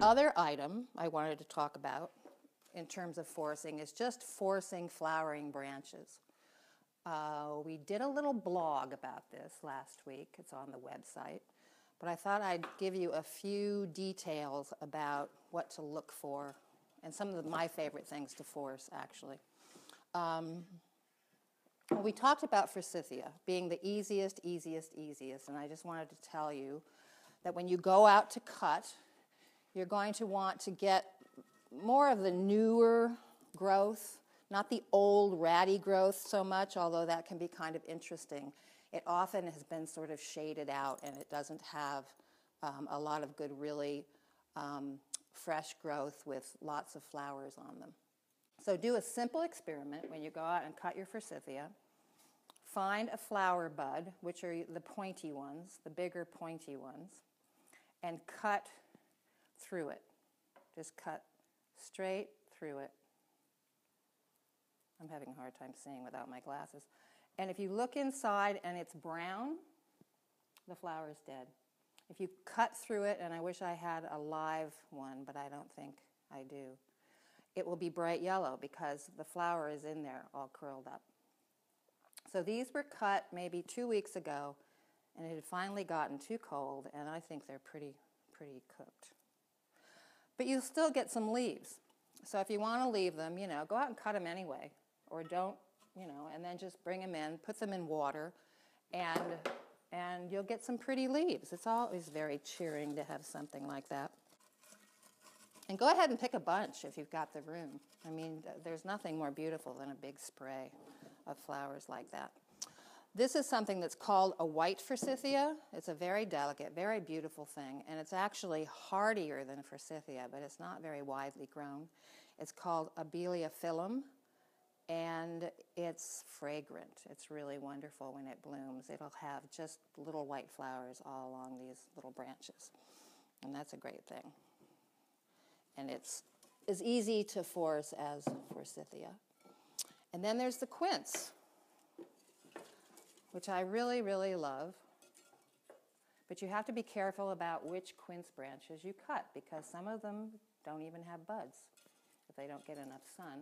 other item I wanted to talk about in terms of forcing is just forcing flowering branches. We did a little blog about this last week. It's on the website. But I thought I'd give you a few details about what to look for and some of my favorite things to force, actually. We talked about forsythia being the easiest, and I just wanted to tell you that when you go out to cut, you're going to want to get more of the newer growth, not the old ratty growth so much, although that can be kind of interesting. It often has been sort of shaded out and it doesn't have a lot of good, really fresh growth with lots of flowers on them. So do a simple experiment when you go out and cut your forsythia. Find a flower bud, which are the pointy ones, the bigger pointy ones, and cut through it. Just cut straight through it. I'm having a hard time seeing without my glasses. And if you look inside and it's brown, the flower is dead. If you cut through it, and I wish I had a live one, but I don't think I do, it will be bright yellow because the flower is in there all curled up. So these were cut maybe 2 weeks ago, and it had finally gotten too cold, and I think they're pretty cooked. But you'll still get some leaves. So if you want to leave them, go out and cut them anyway, or don't, and then just bring them in, put them in water, and you'll get some pretty leaves. It's always very cheering to have something like that. And go ahead and pick a bunch if you've got the room. I mean, there's nothing more beautiful than a big spray of flowers like that. This is something that's called a white forsythia. It's a very delicate, very beautiful thing, and it's actually hardier than forsythia, but it's not very widely grown. It's called Abelia phyllum, and it's fragrant. It's really wonderful when it blooms. It'll have just little white flowers all along these little branches, and that's a great thing. And it's as easy to force as forsythia. And then there's the quince, which I really, really love. But you have to be careful about which quince branches you cut because some of them don't even have buds if they don't get enough sun.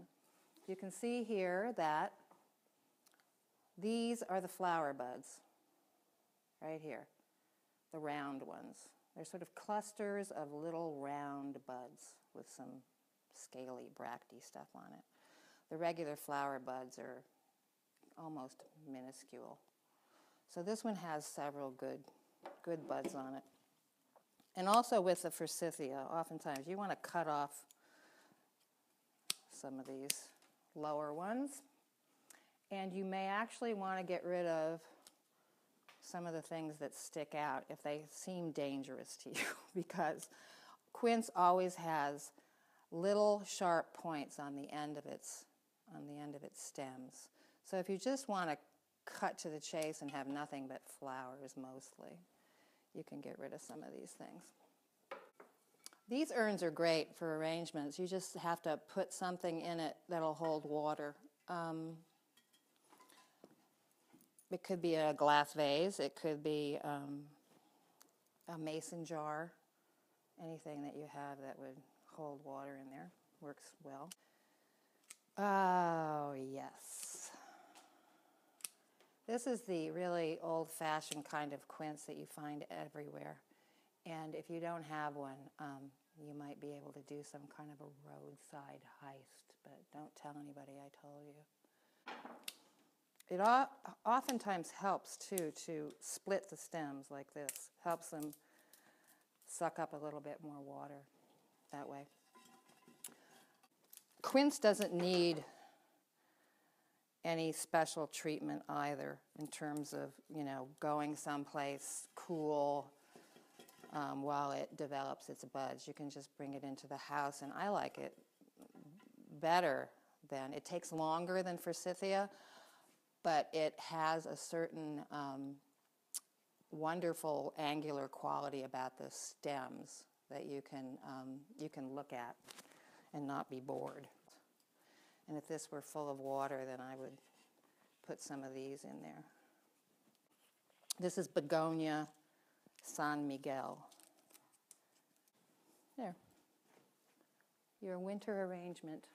You can see here that these are the flower buds right here, the round ones. They're sort of clusters of little round buds with some scaly, bracty stuff on it. The regular flower buds are almost minuscule. So this one has several good buds on it. And also with the forsythia, oftentimes you want to cut off some of these lower ones. And you may actually want to get rid of some of the things that stick out if they seem dangerous to you because quince always has little sharp points on the end of its stems. So if you just want to cut to the chase and have nothing but flowers mostly, you can get rid of some of these things. These urns are great for arrangements. You just have to put something in it that'll hold water. It could be a glass vase. It could be a mason jar. Anything that you have that would hold water in there works well. Oh, yes. This is the really old-fashioned kind of quince that you find everywhere. And if you don't have one, you might be able to do some kind of a roadside heist, but don't tell anybody I told you. It oftentimes helps, too, to split the stems like this. Helps them suck up a little bit more water that way. Quince doesn't need any special treatment either in terms of, going someplace cool while it develops its buds. You can just bring it into the house, and I like it better than, it takes longer than forsythia, but it has a certain wonderful angular quality about the stems that you can look at and not be bored. And if this were full of water, then I would put some of these in there. This is Begonia San Miguel. There. your winter arrangement.